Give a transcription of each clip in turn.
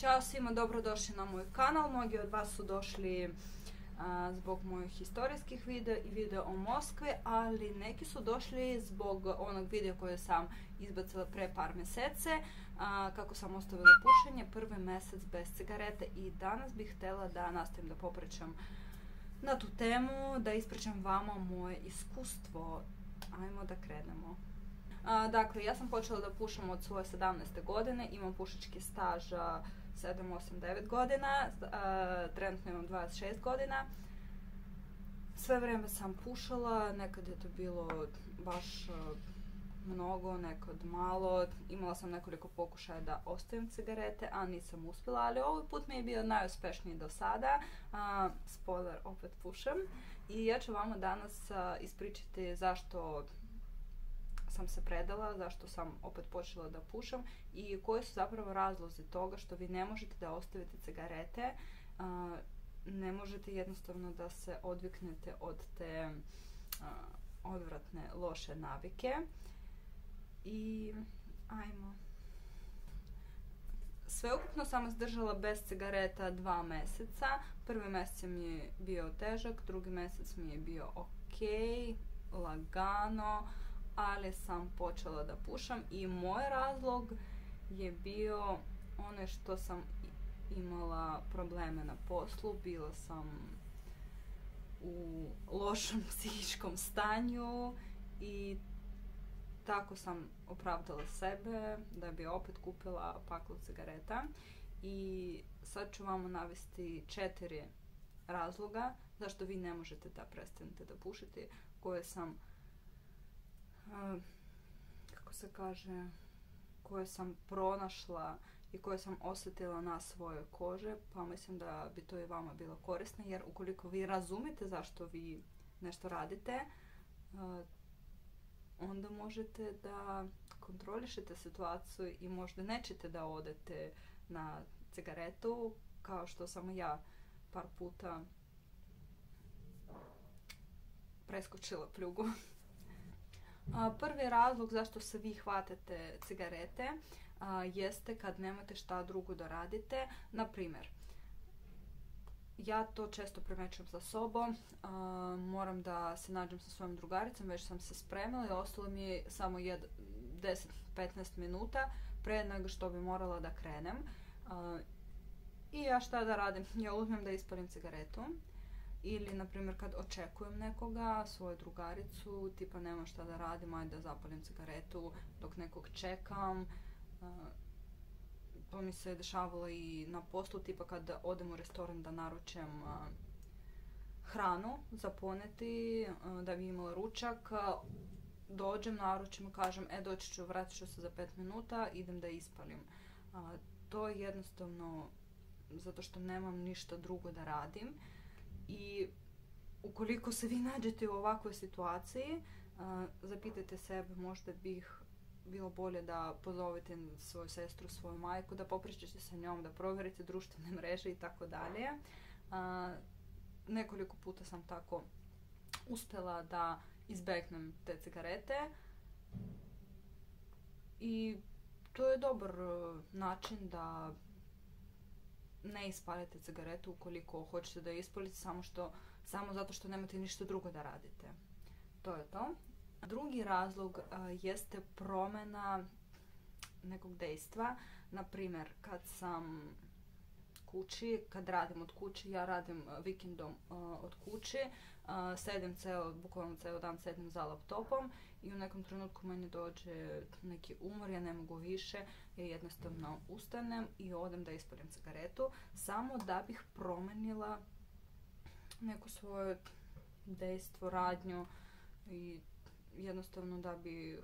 Ćao svima, dobrodošli na moj kanal. Mnogi od vas su došli zbog mojih historijskih videa i videa o Moskvi, ali neki su došli zbog onog videa koje sam izbacila pre par mjesece, kako sam ostavila pušenje, prvi mjesec bez cigarete, i danas bih htjela da nastavim da popričam na tu temu, da ispričam vama moje iskustvo. Ajmo da krenemo. Dakle, ja sam počela da pušam od svoje 17. godine, imam pušački staž 7, 8, 9 godina, trenutno imam 26 godina. Sve vrijeme sam pušala, nekad je to bilo baš mnogo, nekad malo. Imala sam nekoliko pokušaja da ostavim cigarete, a nisam uspjela, ali ovaj put mi je bio najuspješniji do sada. Spoiler, opet pušem. I ja ću vama danas ispričati zašto sam se predala, zašto sam opet počela da pušam i koji su zapravo razlozi toga što vi ne možete da ostavite cigarete, ne možete jednostavno da se odviknete od te odvratne, loše navike. I ajmo. Sveukupno sam izdržala bez cigareta 2 mjeseca. Prvi mjesec mi je bio težak, drugi mjesec mi je bio ok, lagano, ali sam počela da pušam i moj razlog je bio ono što sam imala probleme na poslu, bila sam u lošem psihičkom stanju i tako sam opravdala sebe da bi opet kupila paklu cigareta. I sad ću vam navesti 4 razloga zašto vi ne možete da prestanete da pušite, koje sam koje sam pronašla i koje sam osjetila na svojoj koži, pa mislim da bi to i vama bilo korisno, jer ukoliko vi razumite zašto vi nešto radite, onda možete da kontrolišete situaciju i možda nećete da odete na cigaretu, kao što sam ja par puta preskočila pljugu. Prvi razlog zašto se vi hvatate cigarete jeste kad nemate šta drugo da radite. Na primjer, ja to često primećujem za sobom, moram da se nađem sa svojom drugaricom, već sam se spremila i ostalo mi je samo 10-15 minuta pre nego što bi morala da krenem. I ja šta da radim? Ja uzmem da ispalim cigaretu. Ili, na primjer, kad očekujem nekoga, svoju drugaricu, tipa nemam šta da radim, ajde da zapalim cigaretu dok nekog čekam. To mi se dešavalo i na poslu, tipa kad odem u restoran da naručem hranu za poneti, da bi imala ručak. Dođem, naručim, kažem, doći ću, vratit ću se za 5 minuta, idem da ispalim. To je jednostavno zato što nemam ništa drugo da radim. I ukoliko se vi nađete u ovakvoj situaciji, zapitajte sebe, možda bih bilo bolje da pozovete svoju sestru, svoju majku, da popričate sa njom, da provjerite društvene mreže i tako dalje. Nekoliko puta sam tako uspjela da izbegnem te cigarete i to je dobar način da ne ispalite cigaretu ukoliko hoćete da je ispalite samo zato što nemate ništa drugo da radite. To je to. Drugi razlog jeste promjena nekog dejstva. Na primjer, kad sam kući, kad radim od kući, ja radim vikendom od kući, bukvalno ceo dan sedim za laptopom i u nekom trenutku meni dođe neki umor, ja ne mogu više, ja jednostavno ustanem i odem da ispalim cigaretu, samo da bih promenila neko svoje dejstvo, radnju i jednostavno da bih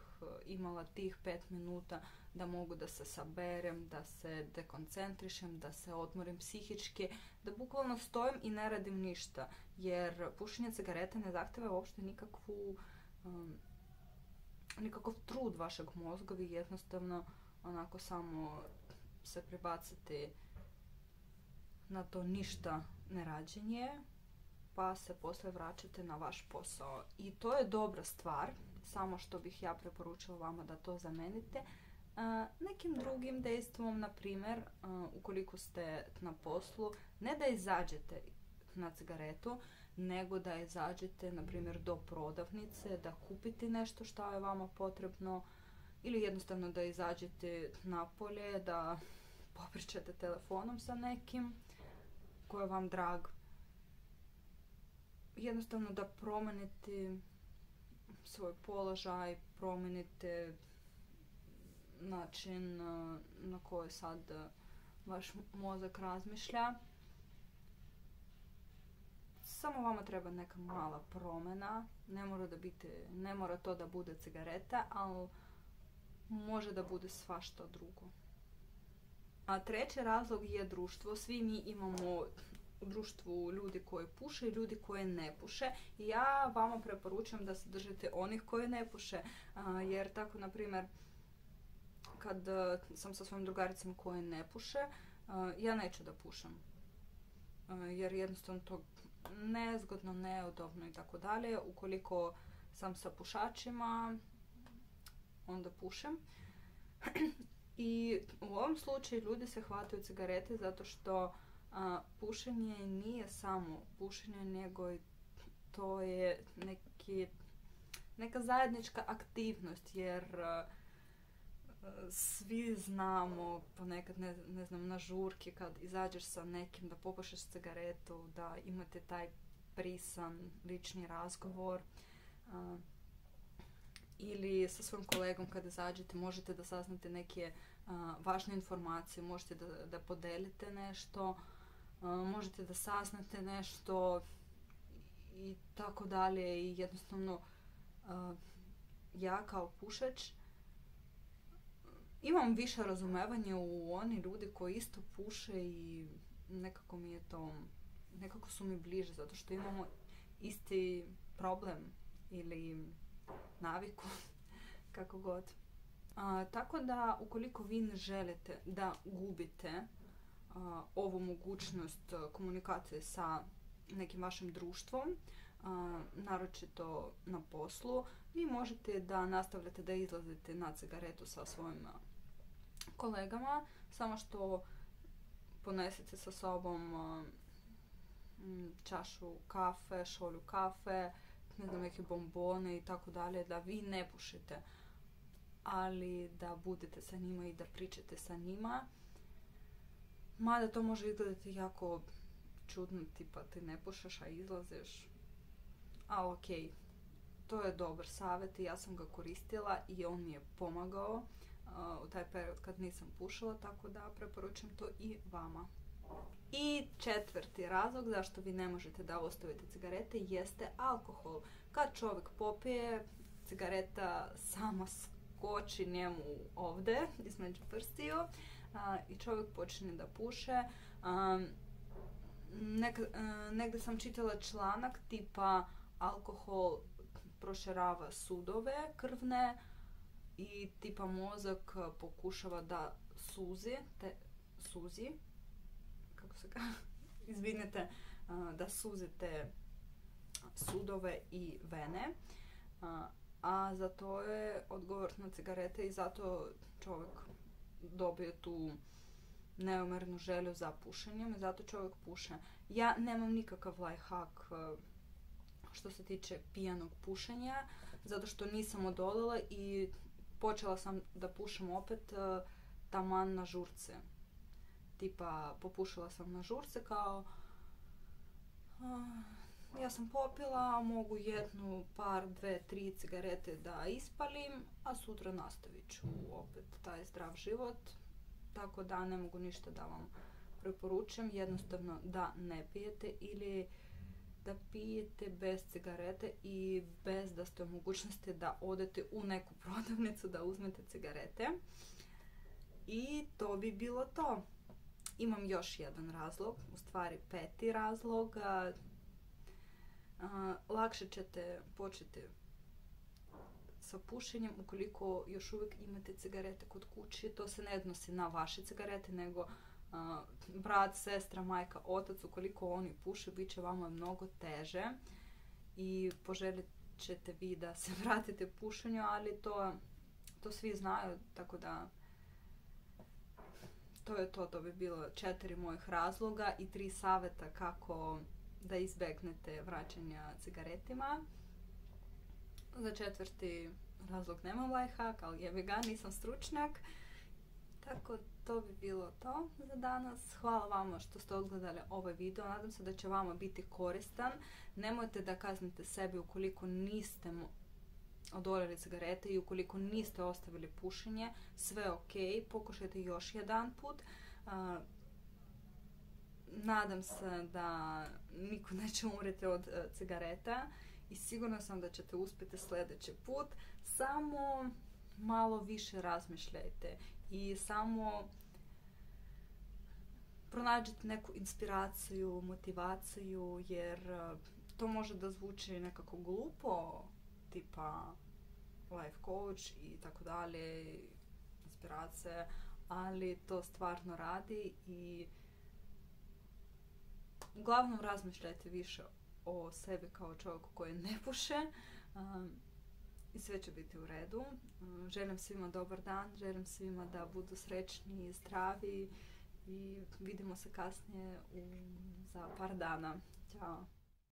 imala tih 5 minuta da mogu da se saberem, da se dekoncentrišem, da se odmorim psihički, da bukvalno stojim i ne radim ništa, jer pušenje cigarete ne zahteva uopšte nikakav trud vašeg mozga, vi jednostavno onako samo se prebacite na to ništa nerađenje, pa se posle vraćate na vaš posao. I to je dobra stvar, samo što bih ja preporučila vama da to zamenite. Nekim drugim dejstvom, na primjer, ukoliko ste na poslu, ne da izađete na cigaretu, nego da izađete, na primjer, do prodavnice, da kupite nešto što je vama potrebno, ili jednostavno da izađete napolje, da popričate telefonom sa nekim ko je vam drag. Jednostavno da promijenite svoj položaj, promijenite način na koji sad vaš mozak razmišlja. Samo vama treba neka mala promjena. Ne mora to da bude cigareta, ali može da bude svašta drugo. A treći razlog je društvo. Svi mi imamo u društvu ljudi koji puše i ljudi koji ne puše. I ja vama preporučujem da se držite onih koji ne puše. Jer tako, na primjer, kad sam sa svojim drugaricama koje ne puše, ja neću da pušem. Jer jednostavno to nezgodno, neudobno i tako dalje. Ukoliko sam sa pušačima, onda pušem. I u ovom slučaju ljudi se hvataju cigarete zato što pušenje nije samo pušenje, nego to je neka zajednička aktivnost, jer svi znamo ponekad, ne znam, na žurki kad izađeš sa nekim da popušiš cigaretu, da imate taj prisan lični razgovor, ili sa svojim kolegom kad izađete možete da saznate neke važne informacije, možete da podelite nešto, možete da saznate nešto i tako dalje. I jednostavno ja kao pušač imam više razumevanja u oni ljudi koji isto puše i nekako su mi bliže zato što imamo isti problem ili naviku, kako god. Tako da ukoliko vi ne želite da gubite ovu mogućnost komunikacije sa nekim vašim društvom, naročito na poslu, vi možete da nastavljate da izlazite na cigaretu sa svojim kolegama, samo što ponesete sa sobom čašu kafe, šolju kafe, ne znam, neke bombone i tako dalje, da vi ne pušite, ali da budete sa njima i da pričate sa njima. Mada to može izgledati jako čudno, tipa ti ne pušaš, a izlaziš. Ali okej, to je dobar savjet i ja sam ga koristila i on mi je pomagao u taj period kad nisam pušila, tako da preporučujem to i vama. I četvrti razlog zašto vi ne možete da ostavite cigarete jeste alkohol. Kad čovjek popije, cigareta sama skoči njemu ovdje između prstiju i čovjek počne da puše. Negdje sam čitala članak tipa alkohol proširava sudove krvne i tipa mozak pokušava da suzi, kako se kaže, izvinite, da suzite sudove i vene, a za to je odgovor na cigarete i zato čovjek dobije tu neumjernu želju za pušenjem i zato čovjek puše. Ja nemam nikakav lifehack što se tiče pijanog pušenja, zato što nisam odoljela i počela sam da pušem opet taman na žurce. Tipa, popušila sam na žurce kao ja sam popila, mogu jednu, par, 2, 3 cigarete da ispalim, a sutra nastavit ću opet taj zdrav život. Tako da ne mogu ništa da vam preporučujem, jednostavno da ne pijete ili da pijete bez cigarete i bez da ste u mogućnosti da odete u neku prodavnicu da uzmete cigarete. I to bi bilo to. Imam još jedan razlog, u stvari 5. razlog. Lakše ćete početi sa pušenjem ukoliko još uvijek imate cigarete kod kuće. To se ne odnosi na vaše cigarete, nego brat, sestra, majka, otac, ukoliko oni puše, bit će vama mnogo teže i poželit ćete vi da se vratite pušenju, ali to svi znaju, tako da to je to. To bi bilo 4 mojih razloga i 3 savjeta kako da izbegnete vraćanja cigaretima. Za 4. razlog nemam lifehack, ali jebi ga, nisam stručnjak. Tako, to bi bilo to za danas. Hvala vama što ste odgledali ovaj video. Nadam se da će vama biti koristan. Nemojte da kaznite sebe ukoliko niste odoljeli cigarete i ukoliko niste ostavili pušenje. Sve ok, pokušajte još jedan put. Nadam se da niko neće umreti od cigareta i sigurna sam da ćete uspjeti sljedeći put. Samo malo više razmišljajte i samo pronađite neku inspiraciju, motivaciju, jer to može da zvuči nekako glupo, tipa life coach i tako dalje, inspiracije, ali to stvarno radi i uglavnom razmišljajte više o sebi kao čovjeku koji ne puše i sve će biti u redu. Želim svima dobar dan, želim svima da budu srećni i zdravi i vidimo se kasnije za par dana. Ćao!